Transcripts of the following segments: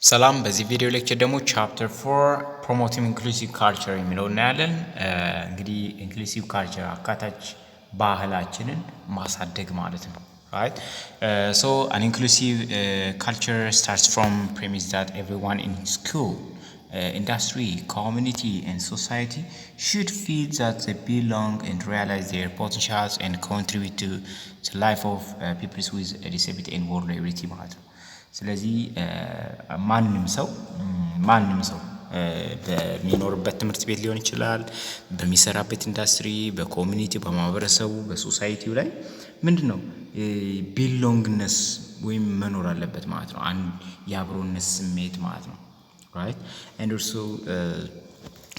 ሰላም በዚህ ቪዲዮ ሌክቸር ደግሞ ቻፕተር 4 ፕሮሞቲንግ ኢንክሉሲቭ ካልቸር የሚለው እናያለን። እንግዲህ ኢንክሉሲቭ ካልቸር አካታች ባህላችንን ማሳደግ ማለት ነው። right so an inclusive culture starts from premise that everyone in school industry community and society should feel that they belong and realize their potentials and contribute to the life of people with a disability and vulnerability ማለት ነው። ስለዚህ ማንም ሰው በሚኖርበት ትምህርት ቤት ሊሆን ይችላል፣ በሚሰራበት ኢንዱስትሪ፣ በኮሚኒቲ፣ በማህበረሰቡ፣ በሶሳይቲው ላይ ምንድነው ቢሎንግነስ ወይም መኖር አለበት ማለት ነው። አንድ የአብሮነት ስሜት ማለት ነው። right and also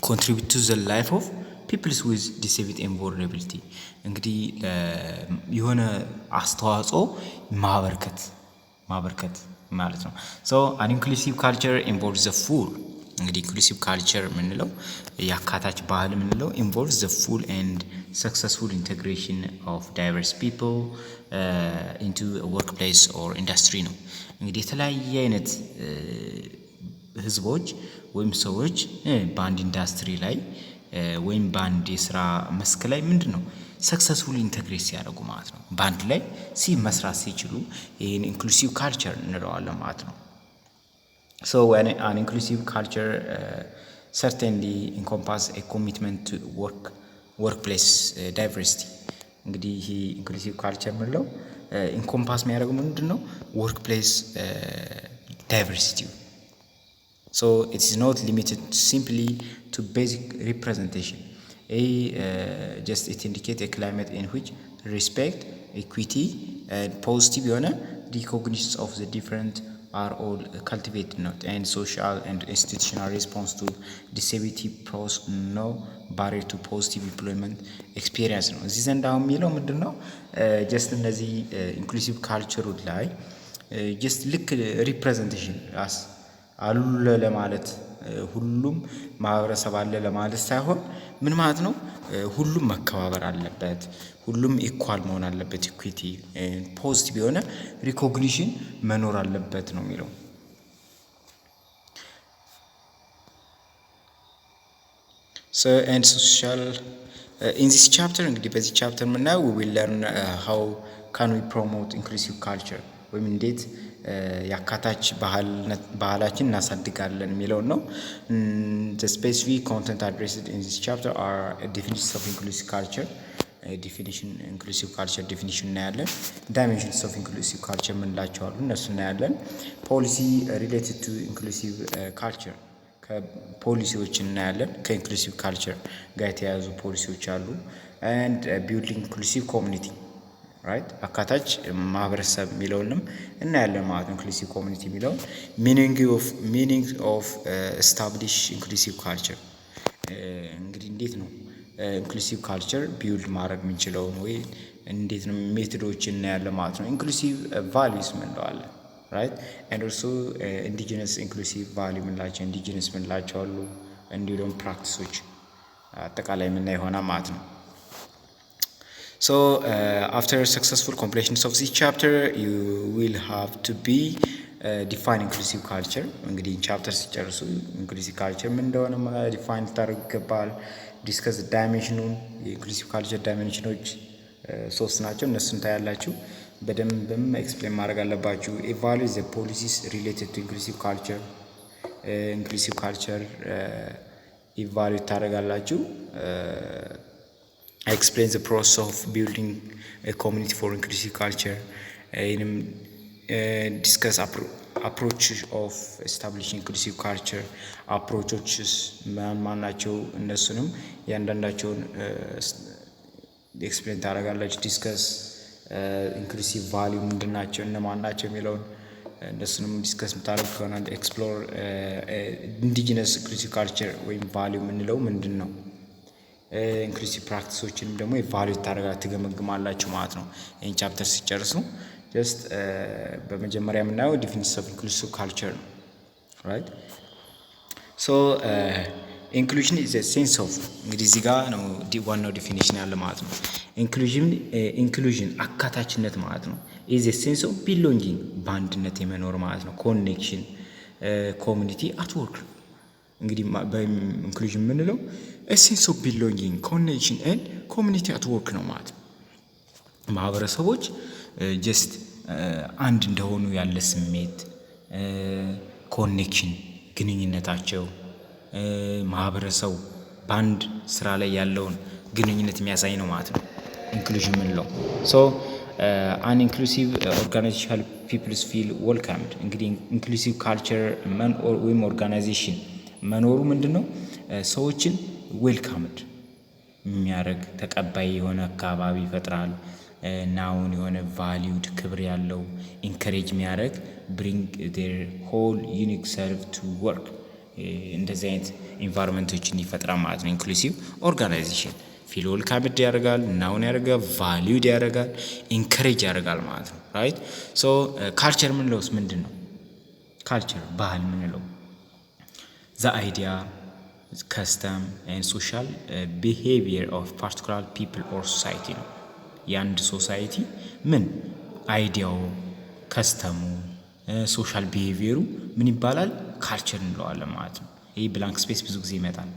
contribute to the life of people with disability and vulnerability እንግዲህ የሆነ አስተዋጽኦ ማበርከት ማለት ነው። so an inclusive culture involves the full እንግዲህ inclusive culture ምንለው ያካታች ባህል ምንለው involves the full and successful integration of diverse people into a workplace or industry ነው። እንግዲህ የተለያየ አይነት ህዝቦች ወይም ሰዎች በአንድ ኢንዱስትሪ ላይ ወይም በአንድ የስራ መስክ ላይ ምንድነው ሰክሰስፉሊ ኢንተግሬት ሲያደርጉ ማለት ነው። በአንድ ላይ መስራት ሲችሉ ይሄን ኢንክሉሲቭ ካልቸር እንለዋለን ማለት ነው። so an inclusive culture certainly encompass a commitment to workplace diversity እንግዲህ ይሄ ኢንክሉሲቭ ካልቸር ምንለው ኢንኮምፓስ የሚያደርገው ምንድነው workplace diversity. So it is not limited simply to basic representation. Just it indicates a climate in which respect, equity, and positive recognition of the different are all cultivated, not and social and institutional response to disability pose no barrier to positive employment experience ነው። እዚህ ዘንድ አሁን የሚለው ምንድነው ጀስት እነዚህ ኢንክሉሲቭ ካልቸሩ ላይ ጀስት ልክ ሪፕሬዘንቴሽን አለ ለማለት ሁሉም ማህበረሰብ አለ ለማለት ሳይሆን ምን ማለት ነው ሁሉም መከባበር አለበት፣ ሁሉም ኢኳል መሆን አለበት፣ ኢኩዊቲ ፖዚቲቭ የሆነ ሪኮግኒሽን መኖር አለበት ነው የሚለው። so and social in this chapter እንግዲህ በዚህ ቻፕተር ምናየው we will learn how can we promote inclusive culture ወይም እንዴት ያካታች ባህላችን እናሳድጋለን የሚለው ነው። the specific content addressed in this chapter are definitions of inclusive culture inclusive culture definition እናያለን። dimensions of inclusive culture ምንላቸው አሉ እነሱ እናያለን። policy related to inclusive culture ከፖሊሲዎች እናያለን። ከኢንክሉሲቭ ካልቸር ጋር የተያያዙ ፖሊሲዎች አሉ። and building inclusive community right አካታች ማህበረሰብ የሚለውንም እናያለን ማለት ነው። ኢንክሉሲቭ ኮሚኒቲ የሚለው meaning of establish inclusive culture እንግዲህ እንዴት ነው ኢንክሉሲቭ ካልቸር ቢልድ ማድረግ የምንችለው ወይ እንዴት ነው ሜቶዶችን እናያለን ማለት ነው። ኢንክሉሲቭ ቫልዩስ ምንለዋለን right and also indigenous inclusive value ምንላቸው indigenous ምንላቸው አሉ። እንዲሁም ፕራክቲሶች አጠቃላይ ምን ይሆናል ማለት ነው። so after successful completion of this chapter you will have to be define inclusive culture እንግዲህ ቻፕተር ሲጨርሱ inclusive culture ምን እንደሆነ ዲፋይን ታደርጉ ይገባል። ዲስከስ ዳይሜንሽኑን የኢንክሉሲቭ ካልቸር ዳይሜንሽኖች 3 ናቸው። እነሱን ታያላችሁ። በደንብም ኤክስፕሌን ማድረግ አለባችሁ። evaluate the policies related to inclusive culture inclusive culture evaluate ታደርጋላችሁ። explain the process of building a community for inclusive culture discuss approach of establishing inclusive culture approaches ማን ናቸው እነሱንም ያንዳንዳቸውን ኤክስፕሌን ታደርጋላችሁ። ዲስከስ ኢንክሉሲቭ ቫልዩ ምንድናቸው እነማን ናቸው የሚለውን እነሱንም ዲስከስ ምታደርጉ ከሆነ ኤክስፕሎር ኢንዲጂነስ ኢንክሉሲቭ ካልቸር ወይም ቫልዩ ምንለው ምንድነው ኢንክሉሲቭ ፕራክቲሶችንም ደግሞ ቫልዩ ትገመግማላችሁ ማለት ነው። ይሄን ቻፕተር ሲጨርሱ ጀስት በመጀመሪያ የምናየው ዲፊኒሽን ኦፍ ኢንክሉሲቭ ካልቸር ነው right so inclusion is a sense of እንግዲህ እዚህ ጋር ነው ዋናው ዲፊኒሽን ያለ ማለት ነው። inclusion አካታችነት ማለት ነው is a sense of belonging በአንድነት የመኖር ማለት ነው። connection ኮሚኒቲ አት ወርክ። እንግዲህ በኢንክሉዥን የምንለው ሴንስ ኦፍ ቢሎንጊንግ ኮኔክሽን ኤንድ ኮሚኒቲ አት ወርክ ነው ማለት ነው። ማህበረሰቦች ጀስት አንድ እንደሆኑ ያለ ስሜት፣ ኮኔክሽን ግንኙነታቸው፣ ማህበረሰቡ በአንድ ስራ ላይ ያለውን ግንኙነት የሚያሳይ ነው ማለት ነው ኢንክሉዥን የምንለው። ሶ አን ኢንክሉሲቭ ኦርጋናይዜሽናል ፒፕልስ ፊል ዌልካምድ። እንግዲህ ኢንክሉሲቭ ካልቸር ወይም ኦርጋናይዜሽን መኖሩ ምንድን ነው? ሰዎችን ዌልካምድ የሚያደርግ ተቀባይ የሆነ አካባቢ ይፈጥራል። ናውን የሆነ ቫሊዩድ ክብር ያለው ኢንከሬጅ የሚያደርግ ብሪንግ ዴር ሆል ዩኒክ ሰልፍ ቱ ወርክ። እንደዚህ አይነት ኢንቫይሮንመንቶችን ይፈጥራል ማለት ነው ኢንክሉሲቭ ኦርጋናይዜሽን። ፊል ዌልካምድ ያደርጋል፣ ናውን ያደርጋል፣ ቫሊዩድ ያደርጋል፣ ኢንከሬጅ ያደርጋል ማለት ነው። ራይት ሶ ካልቸር ምንለውስ ምንድን ነው? ካልቸር ባህል ምንለው ዘ አይዲያ ከስተም ኤንድ ሶሻል ቢሄቪየር ኦፍ ፓርቲኩላር ፒፕል ኦር ሶሳይቲ ነው። የአንድ ሶሳይቲ ምን አይዲያው፣ ከስተሙ፣ ሶሻል ቢሄቪየሩ ምን ይባላል? ካልቸር እንለዋለን ማለት ነው። ይህ ብላንክ ስፔስ ብዙ ጊዜ ይመጣል።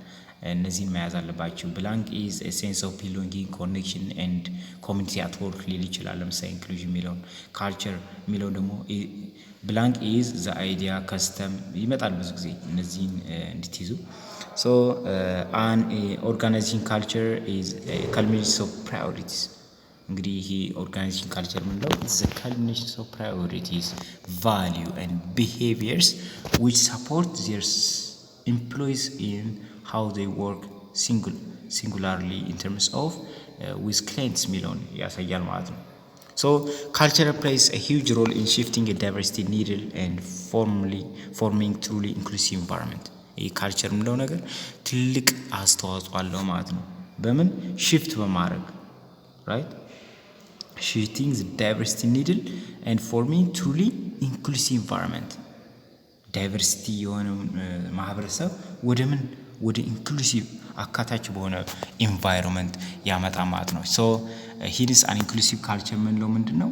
እነዚህን መያዝ አለባቸው። ብላንክ ኢዝ ሴንስ ኦፍ ቢሎንጊንግ ኮኔክሽን ኤንድ ኮሚኒቲ አት ወርክ ሊል ይችላል። ለምሳሌ ኢንክሉዥን የሚለውን ካልቸር የሚለው ደግሞ ብላንክ ኢዝ ዘ አይዲያ ከስተም ይመጣል ብዙ ጊዜ እነዚህን እንድትይዙ። ሶ አን ኦርጋናይዜሽን ካልቸር ኢዝ ካልሚኔሽን ኦፍ ፕራዮሪቲስ። እንግዲህ ይሄ ኦርጋናይዜሽን ካልቸር ምንለው ዘ ካልሚኔሽን ኦፍ ፕራዮሪቲስ ቫሊዩ ኤንድ ቢሄቪየርስ ዊች ሰፖርት ዜር ኤምፕሎይስ ኢን how they work singularly in terms of with clients የሚለውን ያሳያል ማለት ነው። So culture plays a huge role in shifting a diversity needed and forming truly inclusive environment. ይህ ካልቸር የምንለው ነገር ትልቅ አስተዋጽኦ አለው ማለት ነው። በምን shift በማድረግ right shifting the diversity needed and forming truly inclusive environment. ዳይቨርሲቲ የሆነ ማህበረሰብ ወደ ኢንክሉሲቭ አካታች በሆነ ኢንቫይሮንመንት ያመጣ ማለት ነው። ሶ ሂድስ አን ኢንክሉሲቭ ካልቸር የምንለው ምንድን ነው?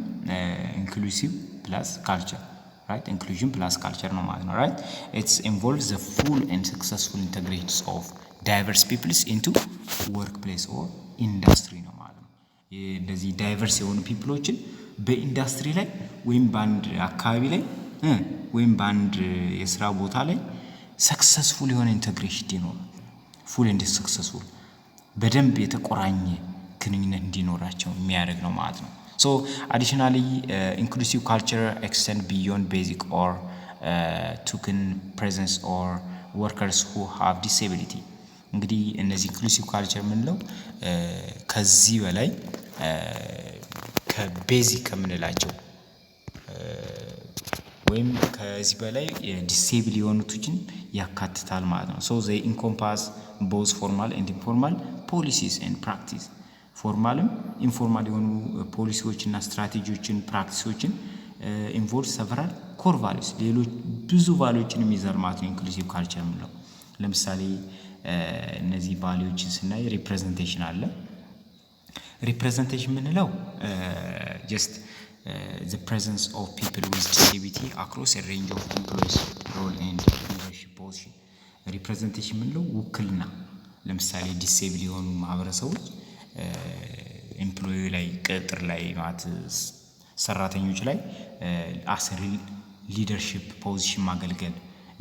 ኢንክሉሲቭ ፕላስ ካልቸር ራይት፣ ኢንክሉዥን ፕላስ ካልቸር ነው ማለት ነው ራይት። ኢትስ ኢንቮልቭስ ዘ ፉል ኤንድ ሰክሰስፉል ኢንተግሬሽን ኦፍ ዳይቨርስ ፒፕልስ ኢንቱ ወርክ ፕሌስ ኦር ኢንዱስትሪ ነው ማለት ነው። እንደዚህ ዳይቨርስ የሆኑ ፒፕሎችን በኢንዱስትሪ ላይ ወይም በአንድ አካባቢ ላይ ወይም በአንድ የስራ ቦታ ላይ ሰክሰስፉል የሆነ ኢንተግሬሽን እንዲኖር ፉል ኤንድ ሰክሰስፉል በደንብ የተቆራኘ ግንኙነት እንዲኖራቸው የሚያደርግ ነው ማለት ነው። ሶ አዲሽናሊ ኢንክሉሲቭ ካልቸር ኤክስቴንድ ቢዮንድ ቤዚክ ኦር ቶክን ፕሬዘንስ ኦር ወርከርስ ሁ ሃቭ ዲስኤቢሊቲ። እንግዲህ እነዚህ ኢንክሉሲቭ ካልቸር የምንለው ከዚህ በላይ ከቤዚክ ከምንላቸው ወይም ከዚህ በላይ ዲሴብል የሆኑትን ያካትታል ማለት ነው። ሶ ዘይ ኢንኮምፓስ ቦዝ ፎርማል ኤንድ ኢንፎርማል ፖሊሲስ ኤንድ ፕራክቲስ። ፎርማልም ኢንፎርማል የሆኑ ፖሊሲዎችና ስትራቴጂዎችን ፕራክቲሶችን ኢንቮልቭ ሰቨራል ኮር ቫሉስ ሌሎች ብዙ ቫሉዎችን የሚይዛል ማለት ነው ኢንክሉሲቭ ካልቸር የምንለው። ለምሳሌ እነዚህ ቫሉዎችን ስናይ ሪፕሬዘንቴሽን አለ። ሪፕሬዘንቴሽን የምንለው ጀስት the presence of people with disability across a range of employees role and leadership position. ሪፕሬዘንቴሽን የምንለው ውክልና። ለምሳሌ ዲሴብል የሆኑ ማህበረሰቦች ኤምፕሎይ ላይ ቅጥር ላይ ማለት ሰራተኞች ላይ አስሪ ሊደርሺፕ ፖዚሽን ማገልገል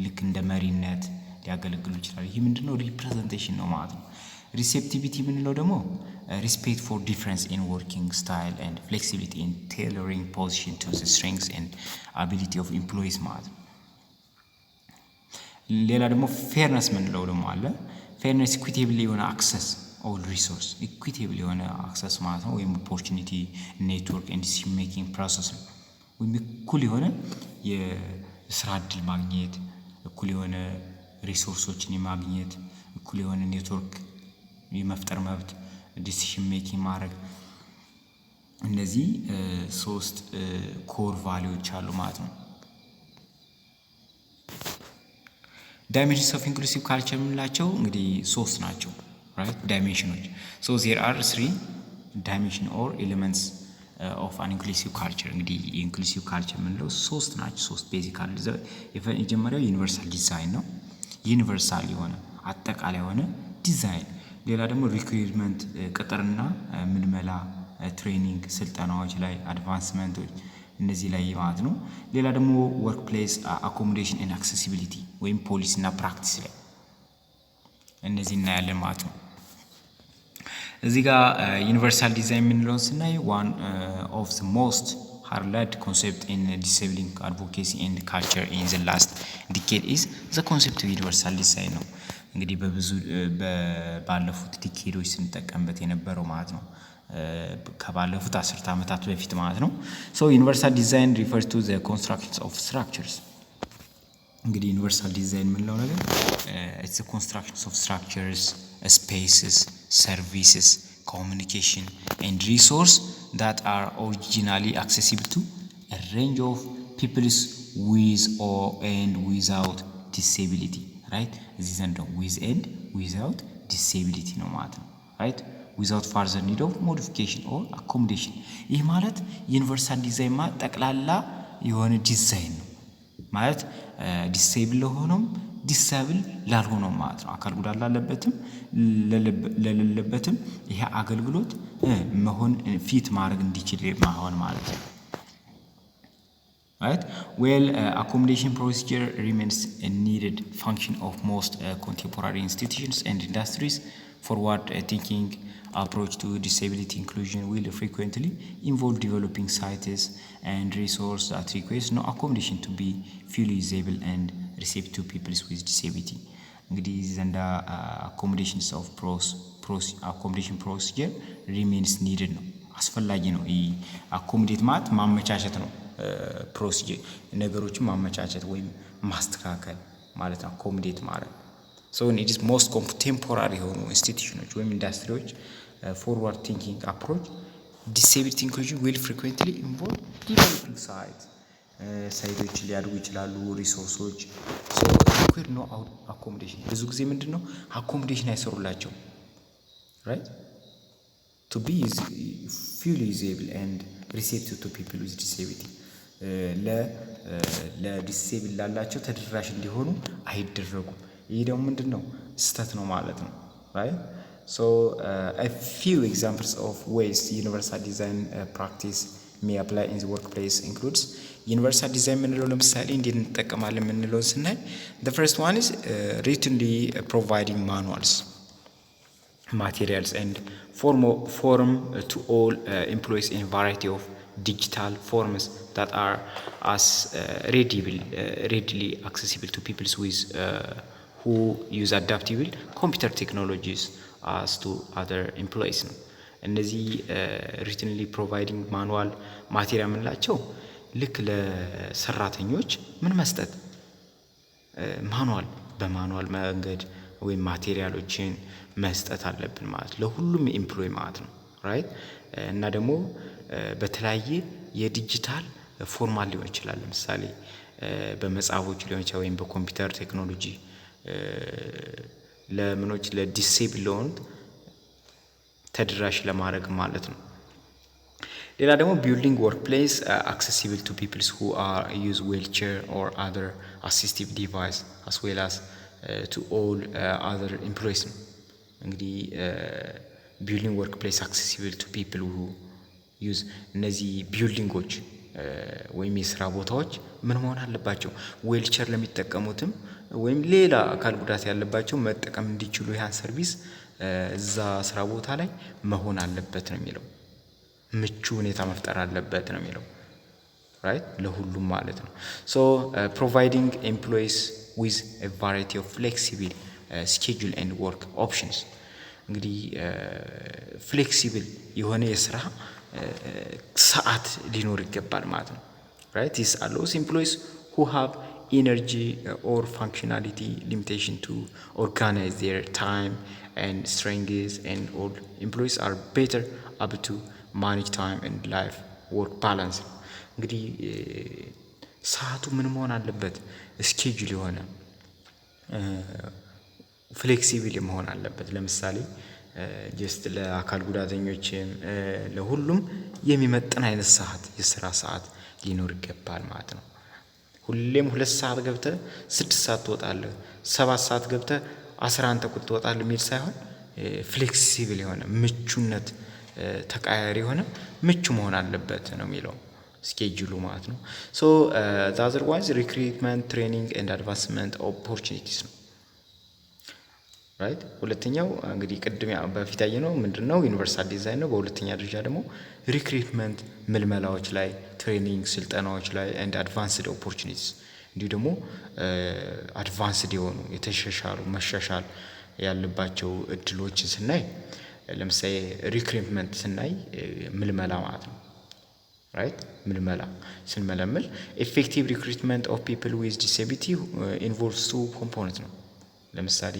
ልክ እንደ መሪነት ሊያገለግሉ ይችላል። ይህ ምንድነው? ሪፕሬዘንቴሽን ነው ማለት ነው። ሪሴፕቲቪቲ የምንለው ደግሞ ሪስፔክት ፎር ዲፍረንስ ኢን ወርኪንግ ስታይል ኤንድ ፍሌክሲቢሊቲ ኢን ቴይለሪንግ ፖዚሽን ቱ ዘ ስትሬንግስ ኤንድ አቢሊቲ ኦፍ ኢምፕሎይስ ማለት ነው። ሌላ ደግሞ ፌርነስ የምንለው ደግሞ አለ። ፌርነስ ኢኩዊቴብል የሆነ አክሰስ ኦል ሪሶርስ ኢኩዊቴብል የሆነ አክሰስ ማለት ነው። ወይም ኦፖርቹኒቲ ኔትወርክ ኤንድ ዲሲዥን ሜኪንግ ፕሮሰስ ነው። ወይም እኩል የሆነ የስራ እድል ማግኘት፣ እኩል የሆነ ሪሶርሶችን የማግኘት፣ እኩል የሆነ ኔትወርክ የመፍጠር መብት፣ ዲሲዥን ሜኪንግ ማድረግ። እነዚህ ሶስት ኮር ቫሊዎች አሉ ማለት ነው። ዳይሜንሽንስ ኦፍ ኢንክሉሲቭ ካልቸር የምንላቸው እንግዲህ ሶስት ናቸው ራይት ዳይሜንሽኖች። ሶ ዜር አር 3 ዳይሜንሽን ኦር ኤሌመንትስ ኦፍ አን ኢንክሉሲቭ ካልቸር። እንግዲህ ኢንክሉሲቭ ካልቸር የምንለው ሶስት ናቸው። ሶስት ቤዚካል የመጀመሪያው ዩኒቨርሳል ዲዛይን ነው። ዩኒቨርሳል የሆነ አጠቃላይ የሆነ ዲዛይን። ሌላ ደግሞ ሪኩዊርመንት ቅጥርና ምልመላ፣ ትሬኒንግ ስልጠናዎች ላይ አድቫንስመንቶች እነዚህ ላይ ማለት ነው። ሌላ ደግሞ ወርክ ፕሌስ አኮሞዴሽን ኤንድ አክሴሲቢሊቲ ወይም ፖሊሲ እና ፕራክቲስ ላይ እነዚህ እናያለን ማለት ነው። እዚህ ጋር ዩኒቨርሳል ዲዛይን የምንለውን ስናይ ዋን ኦፍ ዘ ሞስት ሃርለድ ኮንሴፕት ኢን ዲስብሊንግ አድቮኬሲ ኤንድ ካልቸር ኢን ዘ ላስት ዲኬድ ኢዝ ዘ ኮንሴፕት ኦፍ ዩኒቨርሳል ዲዛይን ነው። እንግዲህ ባለፉት ዲኬዶች ስንጠቀምበት የነበረው ማለት ነው። ከባለፉት 10 ዓመታት በፊት ማለት ነው። ሶ ዩኒቨርሳል ዲዛይን ሪፈርስ ቱ ዘ ኮንስትራክሽንስ ኦፍ ስትራክቸርስ። እንግዲህ ዩኒቨርሳል ዲዛይን የምንለው ነገር ኢትስ ዘ ኮንስትራክሽንስ ኦፍ ስትራክቸርስ፣ ስፔስስ፣ ሰርቪስስ፣ ኮሚኒኬሽን ኤንድ ሪሶርስ that are originally accessible to a range of peoples with or and without disability, right? እዚህ ዘንድ ነው with and without disability ነው ማለት ነው, right? without further need of modification or accommodation። ይህ ማለት ዩኒቨርሳል ዲዛይን ማለት ጠቅላላ የሆነ ዲዛይን ነው ማለት ዲሴብል ለሆነም ዲሳብል ላልሆነው ማለት ነው። አካል ጉዳት ላለበትም ለሌለበትም ይሄ አገልግሎት መሆን ፊት ማድረግ እንዲችል ማሆን ማለት ነው። right? Well, accommodation procedure remains a needed function of most contemporary institutions and industries. Forward thinking approach to disability inclusion will frequently involve developing sites and resources that request no accommodation to be fully usable and receptive to people with disability. እንግዲህ ዘንዳ accommodations of accommodation procedure remains needed ነው፣ አስፈላጊ ነው። ይህ አኮሞዴት ማለት ማመቻቸት ነው። ፕሮሲጀር ነገሮችን ማመቻቸት ወይም ማስተካከል ማለት ነው አኮሞዴት ማለት። ሶ ኢት ኢዝ ሞስት ኮንቴምፖራሪ የሆኑ ኢንስቲትዩሽኖች ወይም ኢንዱስትሪዎች ፎርዋርድ ቲንኪንግ አፕሮች ዲሴቢሊቲ ኢንክሉዥን ዊል ፍሪኩዌንትሊ ኢንቮልቭ ዲቨሎፒንግ ሳይቶች ሊያድጉ ይችላሉ፣ ሪሶርሶች። ሶ ሪኩዌር ኖ አኮሞዴሽን ብዙ ጊዜ ምንድን ነው አኮሞዴሽን አይሰሩላቸው ራይት ቱ ቢ ፉሊ ዩዜብል ኤንድ ሪሴፕቲቭ ቱ ፒፕል ዊዝ ዲሴቢሊቲ ለዲሴብል ላላቸው ተደራሽ እንዲሆኑ አይደረጉም። ይህ ደግሞ ምንድን ነው ስህተት ነው ማለት ነው ራይት። ሶ a few examples of ways universal design practice may apply in the workplace includes universal design የምንለው ለምሳሌ እንዴት እንጠቀማለን የምንለውን ስናይ the first one is routinely providing manuals, materials and form to all employees in variety of digital forms that are as readily accessible to people with who use adaptable computer technologies as to other employees ነው። እነዚህ ሪትንሊ ፕሮቫይዲንግ ማኑዋል ማቴሪያል የምንላቸው ልክ ለሰራተኞች ምን መስጠት ማኑዋል በማኑዋል መንገድ ወይም ማቴሪያሎችን መስጠት አለብን ማለት ለሁሉም ኤምፕሎይ ማለት ነው ራይት። እና ደግሞ በተለያየ የዲጂታል ፎርማት ሊሆን ይችላል። ለምሳሌ በመጽሐፎች ሊሆን ይችላል ወይም በኮምፒውተር ቴክኖሎጂ ለምኖች ለዲሴብል ለሆኑት ተደራሽ ለማድረግ ማለት ነው። ሌላ ደግሞ ቢልዲንግ ወርክ ፕሌስ አክሰሲብል ቱ ፒፕልስ ሁ አር ዩዝ ዌልቸር ኦር አዘር አሲስቲቭ ዲቫይስ አስ ዌል አስ ቱ ኦል አዘር ኤምፕሎይስ ነው። እንግዲህ ቢልዲንግ ወርክ ፕሌስ አክሰሲብል ቱ ፒፕል ሁ ዩዝ እነዚህ ቢልዲንጎች ወይም የስራ ቦታዎች ምን መሆን አለባቸው ዌልቸር ለሚጠቀሙትም ወይም ሌላ አካል ጉዳት ያለባቸው መጠቀም እንዲችሉ ያን ሰርቪስ እዛ ስራ ቦታ ላይ መሆን አለበት ነው የሚለው። ምቹ ሁኔታ መፍጠር አለበት ነው የሚለው ራይት ለሁሉም ማለት ነው። ሶ ፕሮቫይዲንግ ኤምፕሎይስ ዊዝ ኤ ቫራይቲ ኦፍ ፍሌክሲብል ስኬጁል ኤንድ ወርክ ኦፕሽንስ። እንግዲህ ፍሌክሲብል የሆነ የስራ ሰዓት ሊኖር ይገባል ማለት ነው ራይት። ዲስ አሎውስ ኤምፕሎይስ who have energy or functionality limitation to organize their time and strengths, and all employees are better able to manage time and life work balance። እንግዲህ ሰዓቱ ምን መሆን አለበት ስኬጁል የሆነ ፍሌክሲብል መሆን አለበት። ለምሳሌ ጀስት ለአካል ጉዳተኞችም ለሁሉም የሚመጥን አይነት ሰዓት የስራ ሰዓት ሊኖር ይገባል ማለት ነው። ሁሌም 2 ሰዓት ገብተህ 6 ሰዓት ትወጣለህ፣ 7 ሰዓት ገብተህ 11 ተኩል ትወጣለህ የሚል ሳይሆን ፍሌክሲብል የሆነ ምቹነት ተቃያሪ የሆነ ምቹ መሆን አለበት ነው የሚለው ስኬጁሉ ማለት ነው። ሶ ዘ አዘርዋይዝ ሪክሩትመንት ትሬኒንግ ኤንድ አድቫንስመንት ኦፖርቹኒቲስ ነው። ራይት ሁለተኛው እንግዲህ ቅድም በፊት ያየነው ምንድነው ዩኒቨርሳል ዲዛይን ነው። በሁለተኛ ደረጃ ደግሞ ሪክሩትመንት ምልመላዎች ላይ፣ ትሬኒንግ ስልጠናዎች ላይ ኤንድ አድቫንስድ ኦፖርቹኒቲስ እንዲሁ ደግሞ አድቫንስድ የሆኑ የተሻሻሉ መሻሻል ያለባቸው እድሎችን ስናይ ለምሳሌ ሪክሩትመንት ስናይ ምልመላ ማለት ነው። ራይት ምልመላ ስንመለምል ኤፌክቲቭ ሪክሩትመንት ኦፍ ፒፕል ዊዝ ዲስኤቢሊቲ ኢንቮልቭስ 2 ኮምፖነንት ነው። ለምሳሌ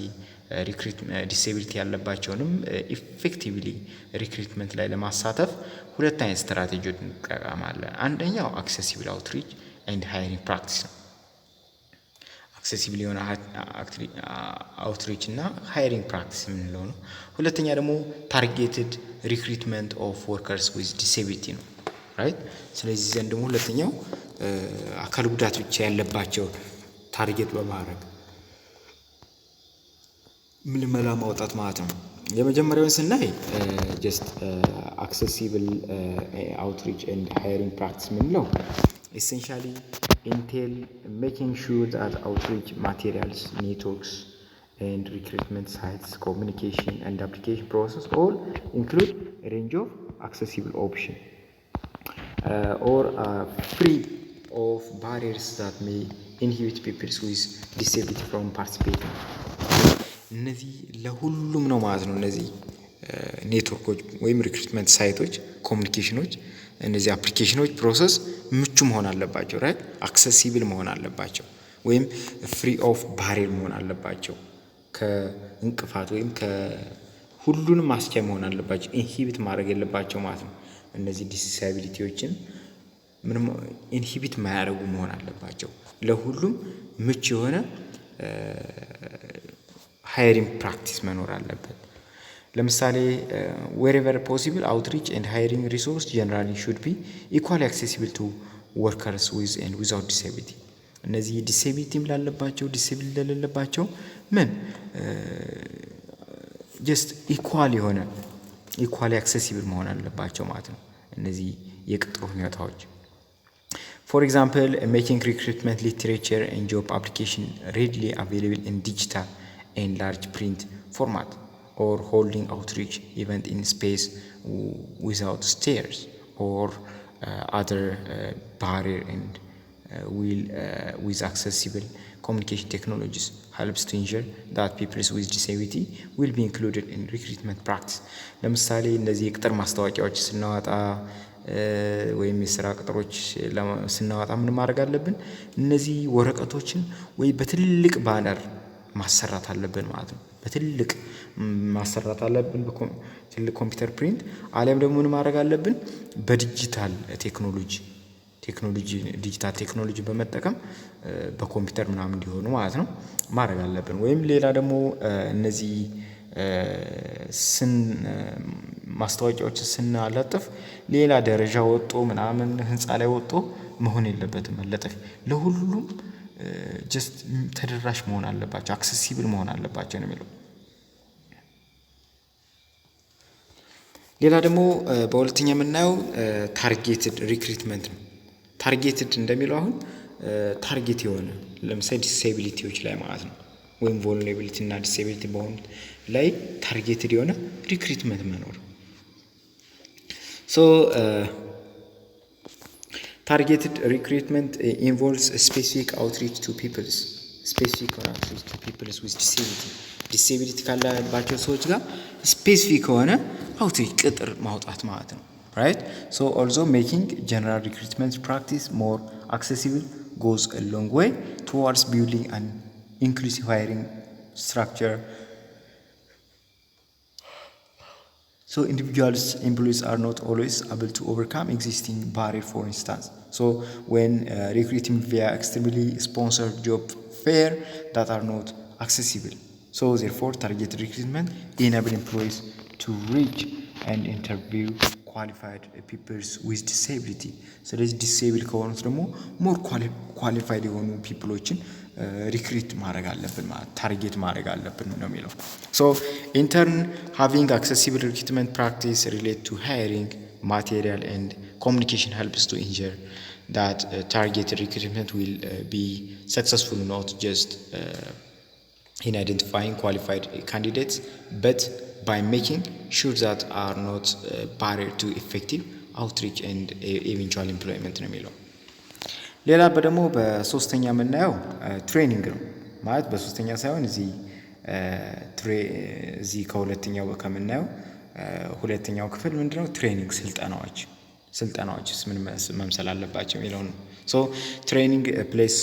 ዲስኤቢሊቲ ያለባቸውንም ኢፌክቲቭሊ ሪክሩትመንት ላይ ለማሳተፍ 2 አይነት ስትራቴጂዎች እንጠቀማለን። አንደኛው አክሴሲብል አውትሪች ኤንድ ሃይሪንግ ፕራክቲስ ነው። አክሴሲብል የሆነ አውትሪች እና ሃይሪንግ ፕራክቲስ የምንለው ነው። ሁለተኛ ደግሞ ታርጌትድ ሪክሩትመንት ኦፍ ወርከርስ ዊዝ ዲስኤቢሊቲ ነው። ራይት ስለዚህ ዘንድ ደግሞ ሁለተኛው አካል ጉዳት ብቻ ያለባቸው ታርጌት በማድረግ ምልመላ ማውጣት ማለት ነው። የመጀመሪያውን ስናይ ጀስት አክሴሲብል አውትሪች ኤንድ ሃይሪንግ ፕራክቲስ የምንለው ኤሴንሻሊ ኢንቴል ሜኪንግ ሹር ዛት አውትሪች ማቴሪያልስ ኔትወርክስ ኤንድ ሪክሩትመንት ሳይትስ ኮሚኒኬሽን ኤንድ አፕሊኬሽን ፕሮሰስ ኦል ኢንክሉድ ሬንጅ ኦፍ አክሴሲብል ኦፕሽን or free of barriers that may inhibit people with disability from participating። እነዚህ ለሁሉም ነው ማለት ነው። እነዚህ ኔትወርኮች ወይም ሪክሩትመንት ሳይቶች፣ ኮሚኒኬሽኖች፣ እነዚህ አፕሊኬሽኖች ፕሮሰስ ምቹ መሆን አለባቸው። ራይት አክሰሲብል መሆን አለባቸው ወይም ፍሪ ኦፍ ባሪየር መሆን አለባቸው። ከእንቅፋት ወይም ከሁሉንም ማስቻይ መሆን አለባቸው። ኢንሂቢት ማድረግ የለባቸው ማለት ነው። እነዚህ ዲስአቢሊቲዎችን ምንም ኢንሂቢት ማያደርጉ መሆን አለባቸው። ለሁሉም ምቹ የሆነ ሃይሪንግ ፕራክቲስ መኖር አለበት። ለምሳሌ wherever possible outreach and hiring resource generally should be equally accessible to workers with and without disability። እነዚህ ዲስኤቢሊቲም ላለባቸው ዲስኤቢሊቲ ለሌለባቸው ምን ጀስት ኢኳሊ አክሰሲብል መሆን አለባቸው ማለት ነው። እነዚህ የቅጥር ሁኔታዎች for example making recruitment literature and job application readily available in digital and large print format or holding outreach event in space without stairs or other barrier and with accessible communication technologies helps to ensure that people with disability will be included in recruitment practice። ለምሳሌ እነዚህ የቅጥር ማስታወቂያዎች ስናወጣ ወይም የስራ ቅጥሮች ስናወጣ ምን ማድረግ አለብን? እነዚህ ወረቀቶችን ወይ በትልቅ ባነር ማሰራት አለብን ማለት ነው። በትልቅ ማሰራት አለብን በትልቅ ኮምፒውተር ፕሪንት፣ አሊያም ደግሞ ምን ማድረግ አለብን? በዲጂታል ዲጂታል ቴክኖሎጂ በመጠቀም በኮምፒውተር ምናምን እንዲሆኑ ማለት ነው ማድረግ አለብን። ወይም ሌላ ደግሞ እነዚህ ማስታወቂያዎችን ስናለጥፍ ሌላ ደረጃ ወጦ ምናምን ህንፃ ላይ ወጦ መሆን የለበትም። መለጠፍ ለሁሉም ጀስት ተደራሽ መሆን አለባቸው፣ አክሰሲብል መሆን አለባቸው ነው የሚለው። ሌላ ደግሞ በሁለተኛ የምናየው ታርጌትድ ሪክሩትመንት ነው። ታርጌትድ እንደሚለው አሁን ታርጌት የሆነ ለምሳሌ ዲስኤቢሊቲዎች ላይ ማለት ነው ወይም ቮልነራቢሊቲ እና ዲስኤቢሊቲ በሆኑት ላይ ታርጌትድ የሆነ ሪክሩትመንት መኖር። ሶ ታርጌትድ ሪክሩትመንት ኢንቮልቭስ ስፔሲፊክ አውትሪች ቱ ፒፕልስ ዊዝ ዲስኤቢሊቲ ካለባቸው ሰዎች ጋር ስፔሲፊክ የሆነ አውትሪች ቅጥር ማውጣት ማለት ነው። right so also making general recruitment practice more accessible goes a long way towards building an inclusive hiring structure. So individuals employees are not always able to overcome existing barrier. For instance, so when recruiting via extremely sponsored job fair that are not accessible So therefore targeted recruitment enable employees to reach and interview qualified people with disability. ስለዚህ ዲሴብል ከሆኑት ደግሞ ሞር ኳሊፋይድ የሆኑ ፒፕሎችን ሪክሩት ማድረግ አለብን ማለት ታርጌት ማድረግ አለብን ነው የሚለው። ሶ in turn having accessible recruitment practice relate to hiring material and communication helps to ensure that targeted recruitment will be successful, not just in identifying qualified candidates, but by making sure that are not barrier to effective outreach and eventual employment ነው የሚለው። ሌላ ደግሞ በሶስተኛ የምናየው ትሬኒንግ ነው ማለት በሶስተኛ ሳይሆን እዚህ ከሁለተኛው ከምናየው ሁለተኛው ክፍል ምንድነው ትሬኒንግ ስልጠናዎችስ ምን መምሰል አለባቸው የሚለው ነው። ሶ ትሬኒንግ ፕሌስ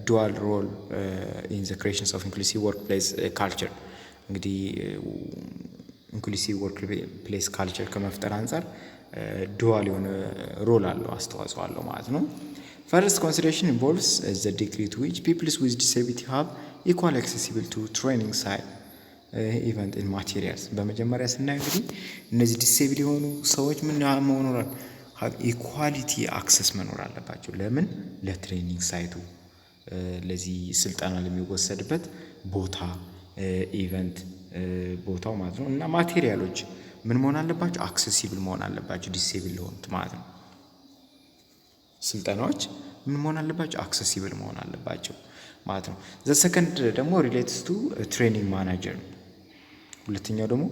ዱዋል ሮል ኢን ዘ ክሬሽንስ ኦፍ ኢንክሉሲቭ ወርክ ፕሌስ ካልቸር እንግዲህ ኢንክሉሲቭ ወርክ ፕሌስ ካልቸር ከመፍጠር አንጻር ዱዋል የሆነ ሮል አለው አስተዋጽኦ አለው ማለት ነው። First consideration involves the degree to which people with disability have equal accessible to training site event in materials በመጀመሪያ ስናይ እንግዲህ እነዚህ ዲሴብል የሆኑ ሰዎች ምን መኖር ኢኳሊቲ አክሰስ መኖር አለባቸው። ለምን ለትሬኒንግ ሳይቱ ለዚህ ስልጠና ለሚወሰድበት ቦታ ኢቨንት ቦታው ማለት ነው። እና ማቴሪያሎች ምን መሆን አለባቸው አክሰሲብል መሆን አለባቸው ዲሴብል ለሆኑት ማለት ነው። ስልጠናዎች ምን መሆን አለባቸው አክሰሲብል መሆን አለባቸው ማለት ነው። ዘ ሰከንድ ደግሞ ሪሌትስ ቱ ትሬኒንግ ማናጀር ነው። ሁለተኛው ደግሞ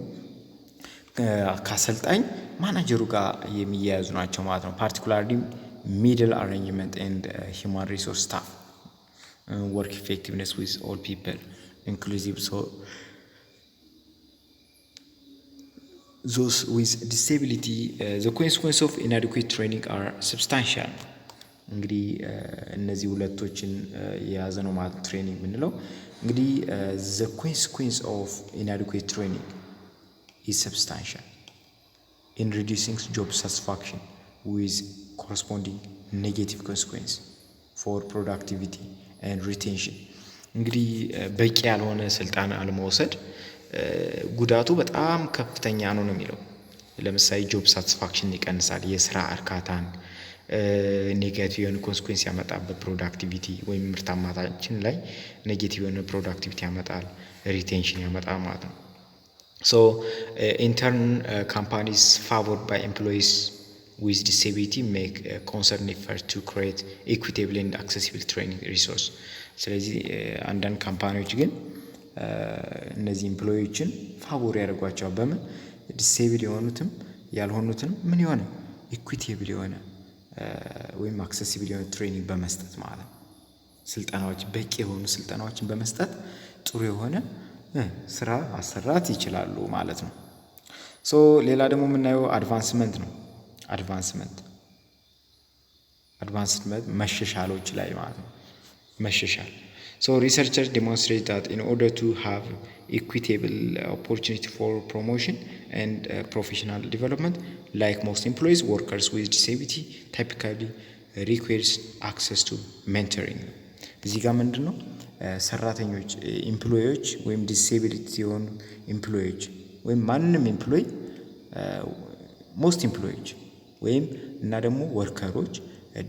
ከአሰልጣኝ ማናጀሩ ጋር የሚያያዙ ናቸው ማለት ነው። ፓርቲኩላርሊ ሚድል አሬንጅመንት ኤንድ ሂውማን ሪሶርስ ስታፍ ወርክ ኢፌክቲቭነስ ዊዝ ኦል ፒፕል ኢንክሉሲቭ those with disability the consequence of inadequate training are substantial እንግዲህ እነዚህ ሁለቶችን የያዘ ነው ማለት ትሬኒንግ ምንለው እንግዲህ the consequence of inadequate training is substantial in reducing job satisfaction with corresponding negative consequence for productivity and retention እንግዲህ በቂ ያልሆነ ስልጣን አለመውሰድ ጉዳቱ በጣም ከፍተኛ ነው የሚለው። ለምሳሌ ጆብ ሳቲስፋክሽን ይቀንሳል፣ የስራ እርካታን ኔጌቲቭ የሆነ ኮንሲኩዌንስ ያመጣል በፕሮዳክቲቪቲ ወይም ምርታማነታችን ላይ ኔጌቲቭ የሆነ ፕሮዳክቲቪቲ ያመጣል፣ ሪቴንሽን ያመጣል ማለት ነው። ሶ in turn companies favored by employees with disability make a concerned effort to create equitable and accessible training resource ስለዚህ አንዳንድ ካምፓኒዎች ግን እነዚህ ኤምፕሎይዎችን ፋቮር ያደርጓቸዋል በምን ዲሴብል የሆኑትም ያልሆኑትም ምን ይሆነ ኢኩዊቴብል የሆነ ወይም አክሰሲብል የሆነ ትሬኒንግ በመስጠት ማለት ነው። ስልጠናዎች በቂ የሆኑ ስልጠናዎችን በመስጠት ጥሩ የሆነ ስራ ማሰራት ይችላሉ ማለት ነው። ሶ ሌላ ደግሞ የምናየው አድቫንስመንት ነው። አድቫንስመንት መሻሻሎች ላይ ማለት ነው። መሻሻል So researchers demonstrate that in order to have equitable opportunity for promotion and professional development, like most employees, workers with disability typically requires access to mentoring. እዚህ ጋር ምንድነው ሰራተኞች ኤምፕሎይዎች ወይም ዲሴቢሊቲ የሆኑ ኤምፕሎይዎች ወይም ማንንም ኤምፕሎይ ሞስት ኤምፕሎይዎች ወይም እና ደግሞ ወርከሮች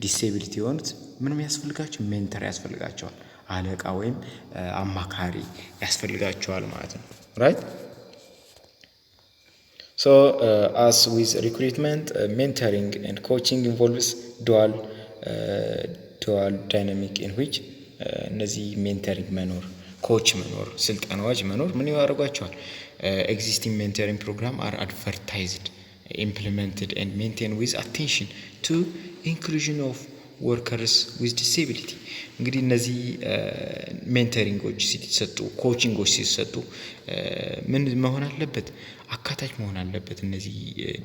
ዲሴቢሊቲ የሆኑት ምንም ያስፈልጋቸው ሜንተር ያስፈልጋቸዋል። አለቃ ወይም አማካሪ ያስፈልጋቸዋል ማለት ነው። ራይት ሶ as with recruitment mentoring and coaching involves dual dynamic in which እነዚህ ሜንተሪንግ መኖር ኮች መኖር ስልጠናዎች መኖር ምን ያደርጓቸዋል existing mentoring program are advertised implemented and maintained with attention to inclusion of workers with disability እንግዲህ እነዚህ ሜንተሪንጎች ሲሰጡ ኮቺንጎች ሲሰጡ ምን መሆን አለበት አካታች መሆን አለበት እነዚህ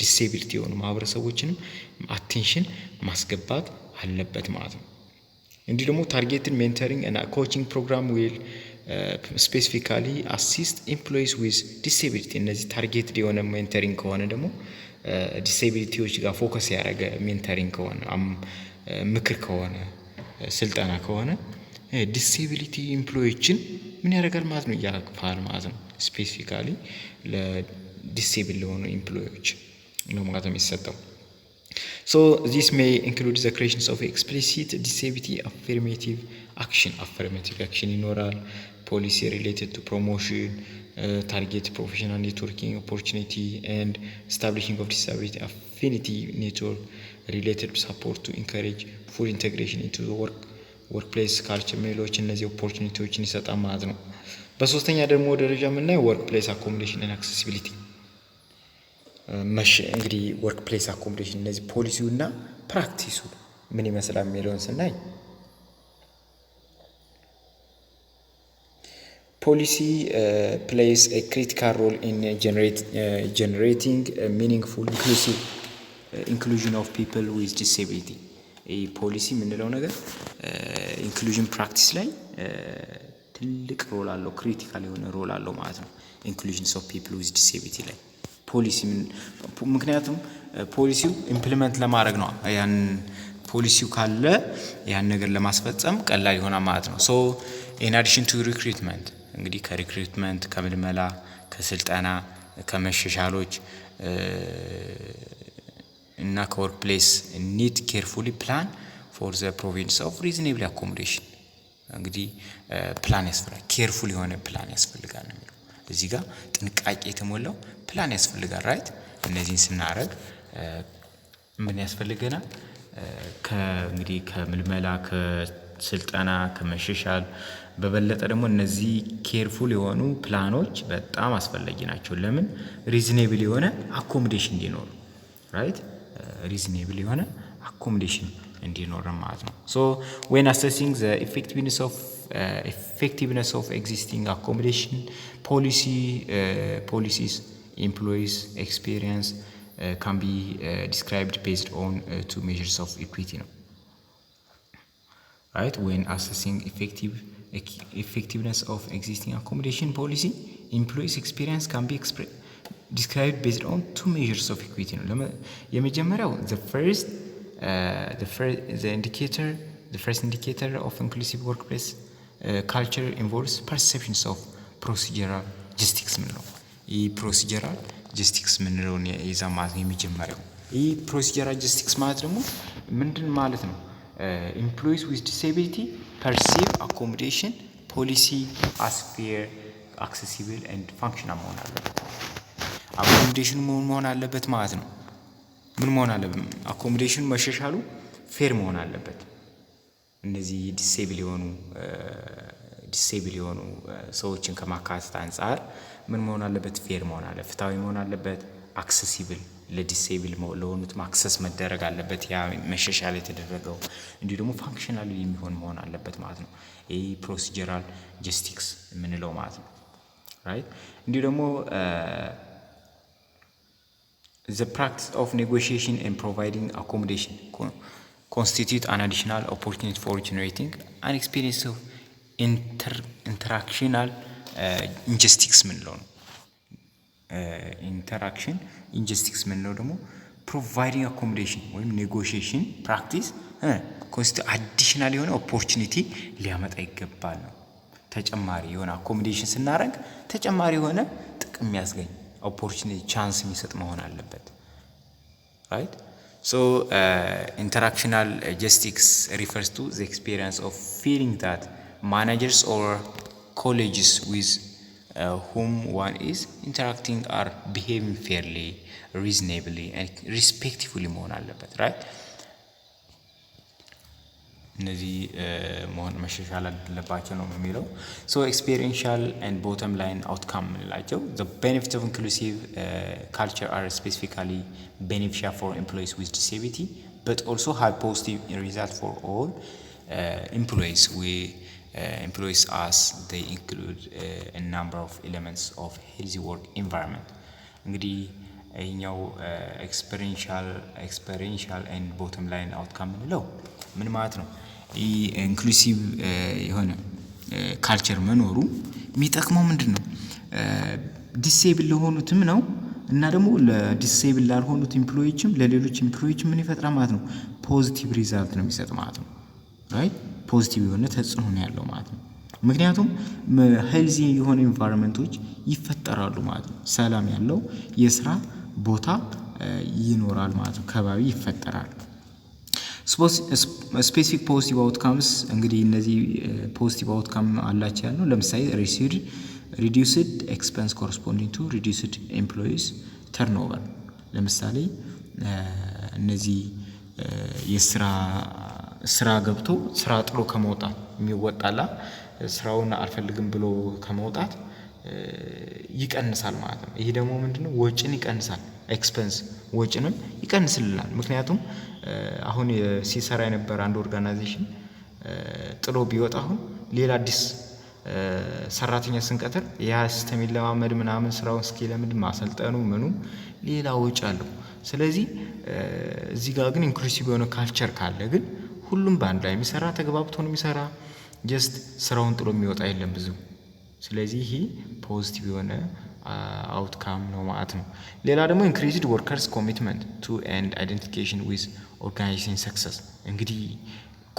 ዲሴቢሊቲ የሆኑ ማህበረሰቦችንም አቴንሽን ማስገባት አለበት ማለት ነው። እንዲህ ደግሞ ታርጌትድ ሜንተሪንግ እና ኮቺንግ ፕሮግራም ዊል ስፔሲፊካሊ አሲስት ኤምፕሎይስ ዊዝ ዲሴቢሊቲ እነዚህ ታርጌትድ የሆነ ሜንተሪንግ ከሆነ ደግሞ ዲሴቢሊቲዎች ጋር ፎከስ ያደረገ ሜንተሪንግ ከሆነ ምክር ከሆነ ስልጠና ከሆነ ዲሴቢሊቲ ኤምፕሎይዎችን ምን ያደርጋል ማለት ነው ያቅፋል ማለት ነው። ስፔሲፊካሊ ለዲሴብል ለሆኑ ኤምፕሎይዎች ነው ማለት ነው የሚሰጠው። So this may include the creation of explicit disability affirmative action ይኖራል። policy related to promotion, target professional networking opportunity and establishing of disability affinity network related support to encourage full integration into the workplace culture ሜሎች እነዚህ ኦፖርቹኒቲዎችን ይሰጣል ማለት ነው። በሶስተኛ ደግሞ ደረጃ የምናየው workplace accommodation and accessibility እንግዲህ workplace accommodation እነዚህ ፖሊሲውና ፕራክቲሱ ምን ይመስላል የሚለውን ስናይ policy plays a critical role in generating a meaningful inclusion of people with disability ፖሊሲ የምንለው ነገር ኢንክሉዥን ፕራክቲስ ላይ ትልቅ ሮል አለው ክሪቲካል የሆነ ሮል አለው ማለት ነው። ኢንክሉዥንስ ኦፍ ፒፕል ዊዝ ዲሴቢሊቲ ላይ ፖሊሲ ምክንያቱም ፖሊሲው ኢምፕሊመንት ለማድረግ ነው። ያን ፖሊሲው ካለ ያን ነገር ለማስፈጸም ቀላል ይሆናል ማለት ነው። ሶ ኢን አዲሽን ቱ ሪክሩትመንት እንግዲህ ከሪክሩትመንት ከምልመላ ከስልጠና ከመሸሻሎች እና ከወርክፕሌስ ኒድ ኬርፉሊ ፕላን ፎር ዘ ፕሮቪንስ ኦፍ ሪዝኔብል አኮሞዴሽን እንግዲህ ፕላን ያስፈልጋል። ኬርፉል የሆነ ፕላን ያስፈልጋል ነው የሚለው እዚህ ጋር ጥንቃቄ የተሞላው ፕላን ያስፈልጋል። ራይት እነዚህን ስናረግ ምን ያስፈልገናል? እንግዲህ ከምልመላ ከስልጠና ከመሸሻል በበለጠ ደግሞ እነዚህ ኬርፉል የሆኑ ፕላኖች በጣም አስፈላጊ ናቸው። ለምን ሪዝኔብል የሆነ አኮሞዴሽን እንዲኖር ራይት reasonable የሆነ accommodation እንዲኖር ማለት ነው። So when assessing the effectiveness of existing accommodation policies employees experience can be described based on two measures of equity ነው right when assessing effectiveness of existing accommodation policy employees experience can be described based on two measures of equity ነው። የመጀመሪያው the first indicator of inclusive workplace culture involves perceptions of procedural justice ምንለው ይህ procedural justice ምንለውን የዛማት የመጀመሪያው ይህ procedural justice ማለት ደግሞ ምንድን ማለት ነው? employees with disability perceive accommodation policy as fair, accessible and functional መሆን አለበት። አኮሞዴሽን መሆን አለበት ማለት ነው። ምን መሆን አለበት? አኮሞዴሽን መሸሻሉ ፌር መሆን አለበት። እነዚህ ዲሴብል የሆኑ ሰዎችን ከማካተት አንፃር ምን መሆን አለበት? ፌር መሆን አለበት፣ ፍትሃዊ መሆን አለበት፣ አክሰሲብል ለዲሴብል ለሆኑት ማክሰስ መደረግ አለበት። ያ መሸሻል የተደረገው እንዲሁ ደግሞ ፋንክሽናል የሚሆን መሆን አለበት ማለት ነው። ይሄ ፕሮሲጀራል ጀስቲክስ የምንለው ማለት ነው ራይት። እንዲሁ ደግሞ the practice of negotiation and providing accommodation constitute an additional opportunity for generating an experience of interactional injustice ምንለው ነው። interaction injustice ምንለው ደግሞ providing accommodation ወይም negotiation practice constitute additional የሆነ opportunity ሊያመጣ ይገባል ነው። ተጨማሪ የሆነ accommodation ስናደርግ ተጨማሪ የሆነ ጥቅም የሚያስገኝ opportunity chance የሚሰጥ መሆን አለበት right. So interactional justice refers to the experience of feeling that managers or colleagues with whom one is interacting are behaving fairly, reasonably and respectfully መሆን አለበት right. እነዚህ መሆን መሻሻል አለባቸው ነው የሚለው። so experiential and bottom line outcome ምንላቸው the benefits of inclusive culture are specifically beneficial for employees with disability but also have positive result for all employees as they include a number of elements of healthy work environment እንግዲህ ይሄኛው experiential and bottom line outcome ምንለው ምን ማለት ነው? ኢንክሉሲቭ የሆነ ካልቸር መኖሩ የሚጠቅመው ምንድነው? ዲሴብል ለሆኑትም ነው እና ደግሞ ለዲሴብል ላልሆኑት ኤምፕሎይዎችም ለሌሎች ኤምፕሎይዎችም ምን ይፈጥራል ማለት ነው? ፖዚቲቭ ሪዛልት ነው የሚሰጥ ማለት ነው ራይት። ፖዚቲቭ የሆነ ተጽዕኖ ነው ያለው ማለት ነው። ምክንያቱም ሄልዚ የሆነ ኢንቫይሮንመንቶች ይፈጠራሉ ማለት ነው። ሰላም ያለው የስራ ቦታ ይኖራል ማለት ነው። ከባቢ ይፈጠራል። ስፔሲፊክ ፖዚቲቭ አውትካምስ እንግዲህ እነዚህ ፖዚቲቭ አውትካም አላቸው ያልነው ለምሳሌ ሪዲዩስድ ኤክስፔንስ ኮረስፖንዲንግ ቱ ሪዲዩስድ ኤምፕሎይስ ተርንኦቨር። ለምሳሌ እነዚህ ስራ ገብቶ ስራ ጥሎ ከመውጣት የሚወጣላ ስራውን አልፈልግም ብሎ ከመውጣት ይቀንሳል ማለት ነው። ይሄ ደግሞ ምንድነው? ወጪን ይቀንሳል። ኤክስፔንስ ወጪንም ይቀንስልናል። ምክንያቱም አሁን ሲሰራ የነበረ አንድ ኦርጋናይዜሽን ጥሎ ቢወጣ አሁን ሌላ አዲስ ሰራተኛ ስንቀጥር ያ ሲስተም ይለማመድ ምናምን ስራውን እስኪለምድ ማሰልጠኑ ምኑ ሌላ ወጪ አለው። ስለዚህ እዚህ ጋር ግን ኢንክሉሲቭ የሆነ ካልቸር ካለ ግን ሁሉም በአንድ ላይ የሚሰራ ተግባብቶ ነው የሚሰራ። ጀስት ስራውን ጥሎ የሚወጣ የለም ብዙ። ስለዚህ ይሄ ፖዚቲቭ የሆነ አውትካም ነው ማለት ነው። ሌላ ደግሞ ኢንክሪዝድ ወርከርስ ኮሚትመንት ቱ ኤንድ አይደንቲፊኬሽን ዊዝ ኦርጋናይዜሽን ሰክሰስ። እንግዲህ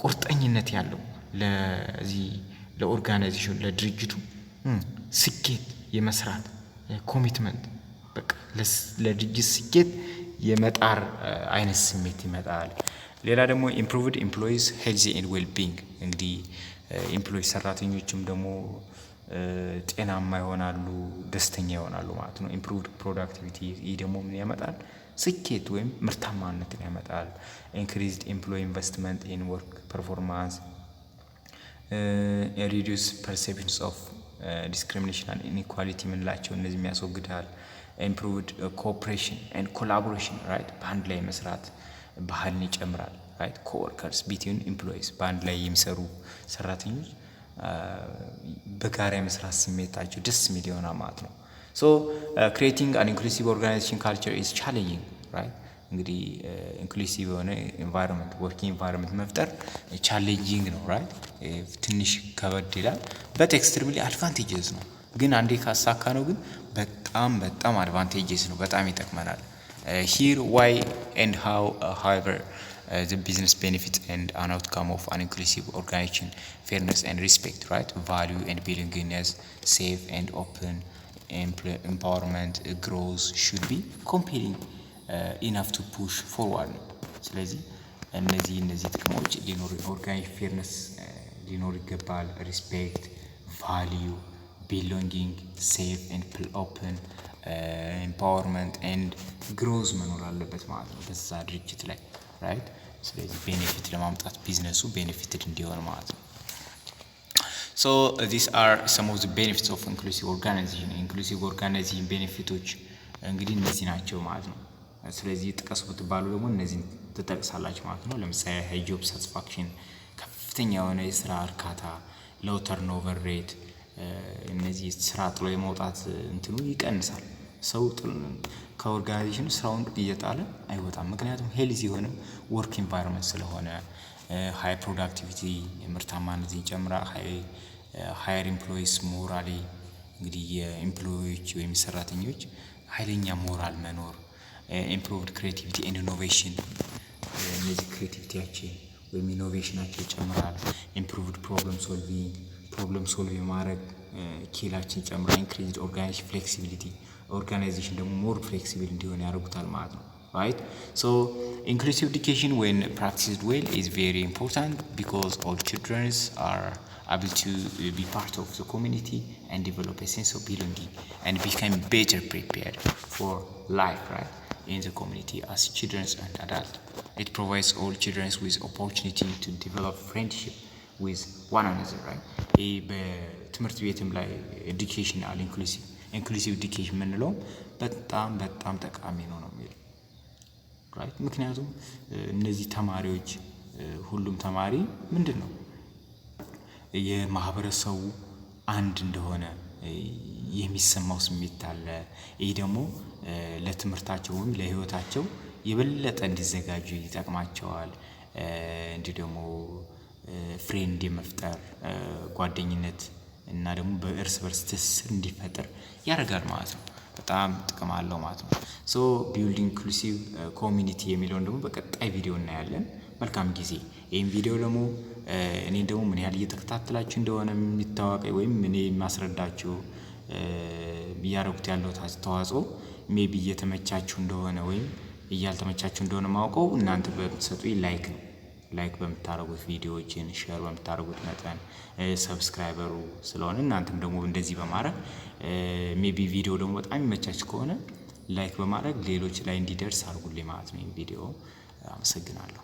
ቁርጠኝነት ያለው ለዚህ ለኦርጋናይዜሽን ለድርጅቱ ስኬት የመስራት ኮሚትመንት በቃ ለድርጅት ስኬት የመጣር አይነት ስሜት ይመጣል። ሌላ ደግሞ ኢምፕሩቭድ ኤምፕሎይዝ ሄልዚ ኤንድ ዌል ቢንግ። እንግዲህ ኤምፕሎይ ሰራተኞችም ደግሞ ጤናማ ይሆናሉ፣ ደስተኛ ይሆናሉ ማለት ነው። ኢምፕሩቭድ ፕሮዳክቲቪቲ፣ ይህ ደግሞ ምን ያመጣል? ስኬት ወይም ምርታማነትን ያመጣል። ኢንክሪዝድ ኤምፕሎይ ኢንቨስትመንት ኢን ወርክ ፐርፎርማንስ፣ ሪዲዩስ ፐርሴፕሽንስ ኦፍ ዲስክሪሚኔሽን ኤንድ ኢንኢኳሊቲ የምንላቸው እነዚህ ያስወግዳል። ኢምፕሩቭድ ኮኦፕሬሽን ኤንድ ኮላቦሬሽን ራይት፣ በአንድ ላይ መስራት ባህልን ይጨምራል። ራይት ኮወርከርስ ቢትዊን ኤምፕሎይስ፣ በአንድ ላይ የሚሰሩ ሰራተኞች በጋራ የመስራት ስሜታቸው ደስ የሚል ይሆናል ማለት ነው። ሶ ክሬቲንግ አን ኢንክሉሲቭ ኦርጋናይዜሽን ካልቸር ኢዝ ቻሌንጂንግ ራይት። እንግዲህ ኢንክሉሲቭ የሆነ ኤንቫይሮንመንት ወርኪንግ ኤንቫይሮንመንት መፍጠር ቻሌንጂንግ ነው ራይት። ትንሽ ከበድ ይላል። በት ኤክስትሪምሊ አድቫንቴጅስ ነው። ግን አንዴ ካሳካ ነው ግን በጣም አድቫንቴጅስ ነው። በጣም ይጠቅመናል። Here why and how, however, the business benefit and an outcome of an inclusive organization, fairness and respect, right? Value and belongingness, safe and open empowerment, growth should be compelling enough to push forward. ስለዚህ እነዚህ ጥቅሞች ሊኖሩ ኦርጋኒክ ፌርነስ ሊኖር ይገባል። ሪስፔክት፣ ቫሊዩ፣ ቢሎንጊንግ፣ ሴፍ ኤንድ ኦፕን ኤምፓወርመንት ኤንድ ግሮዝ መኖር አለበት ማለት ነው በዛ ድርጅት ላይ ራይት። ስለዚህ ቤኔፊት ለማምጣት ቢዝነሱ ቤኔፊትድ እንዲሆን ማለት ነው። ሶ ዚስ አር ሰም ኦፍ ዘ ቤኔፊትስ ኦፍ ኢንክሉሲቭ ኦርጋናይዜሽን። ኢንክሉሲቭ ኦርጋናይዜሽን ቤኔፊቶች እንግዲህ እነዚህ ናቸው ማለት ነው። ስለዚህ ጥቀሱ ብትባሉ ደግሞ እነዚህን ትጠቅሳላችሁ ማለት ነው። ለምሳሌ ሃይ ጆብ ሳቲስፋክሽን፣ ከፍተኛ የሆነ የስራ እርካታ፣ ሎው ተርንኦቨር ሬት። እነዚህ ስራ ጥሎ የመውጣት እንትኑ ይቀንሳል። ሰው ከኦርጋናይዜሽኑ ስራውን እየጣለ አይወጣም። ምክንያቱም ሄልዚ የሆነ ወርክ ኢንቫይሮንመንት ስለሆነ። ሃይ ፕሮዳክቲቪቲ ምርታማነትን ይጨምራል። ሃየር ኤምፕሎይስ ሞራሊ፣ እንግዲህ የኤምፕሎዮች ወይም ሰራተኞች ኃይለኛ ሞራል መኖር። ኢምፕሩቭድ ክሬቲቪቲ ኤንድ ኢኖቬሽን፣ እነዚህ ክሬቲቪቲያችን ወይም ኢኖቬሽናቸው ይጨምራል። ኢምፕሩቭድ ፕሮብለም ሶልቭ የማድረግ ኪላችን ይጨምራል። ኢንክሪዝድ ኦርጋናይዜሽን ፍሌክሲቢሊቲ፣ ኦርጋናይዜሽን ደግሞ ሞር ፍሌክሲብል እንዲሆን ያደርጉታል ማለት ነው ራይት። ሶ ኢንክሉሲቭ ኤዱኬሽን ዌን ፕራክቲስድ ዌል ኢዝ ቬሪ ኢምፖርታንት ቢኮዝ ኦል ችልድረንስ አር able to be part of the community and develop a sense of belonging and become better prepared for life right in the community as children and adults. It provides all children with opportunity to develop friendship with one another right. በትምህርት ቤትም ላይ ኤዱኬሽናል ኢንክሉሲቭ ኤዱኬሽን የምንለው በጣም ጠቃሚ ነው የሚለው ራይት። ምክንያቱም እነዚህ ተማሪዎች ሁሉም ተማሪ ምንድን ነው የማህበረሰቡ አንድ እንደሆነ የሚሰማው ስሜት አለ። ይህ ደግሞ ለትምህርታቸው ወይም ለህይወታቸው የበለጠ እንዲዘጋጁ ይጠቅማቸዋል። እንዲህ ደግሞ ፍሬንድ የመፍጠር ጓደኝነት እና ደግሞ በእርስ በርስ ትስስር እንዲፈጠር ያደርጋል ማለት ነው። በጣም ጥቅም አለው ማለት ነው። ሶ ቢልድ ኢንክሉሲቭ ኮሚኒቲ የሚለውን ደግሞ በቀጣይ ቪዲዮ እናያለን። መልካም ጊዜ። ይህን ቪዲዮ ደግሞ እኔ ደግሞ ምን ያህል እየተከታተላችሁ እንደሆነ የሚታወቀኝ ወይም እኔ ማስረዳችሁ እያደረጉት ያለው አስተዋጽኦ ሜቢ እየተመቻችሁ እንደሆነ ወይም እያልተመቻችሁ እንደሆነ ማውቀው እናንተ በምትሰጡኝ ላይክ በምታደርጉት ቪዲዮዎችን ሼር በምታደርጉት መጠን ሰብስክራይበሩ ስለሆነ እናንተም ደግሞ እንደዚህ በማድረግ ሜቢ ቪዲዮ ደግሞ በጣም ይመቻችሁ ከሆነ ላይክ በማድረግ ሌሎች ላይ እንዲደርስ አድርጉልኝ ማለት ነው። ይሄን ቪዲዮ አመሰግናለሁ።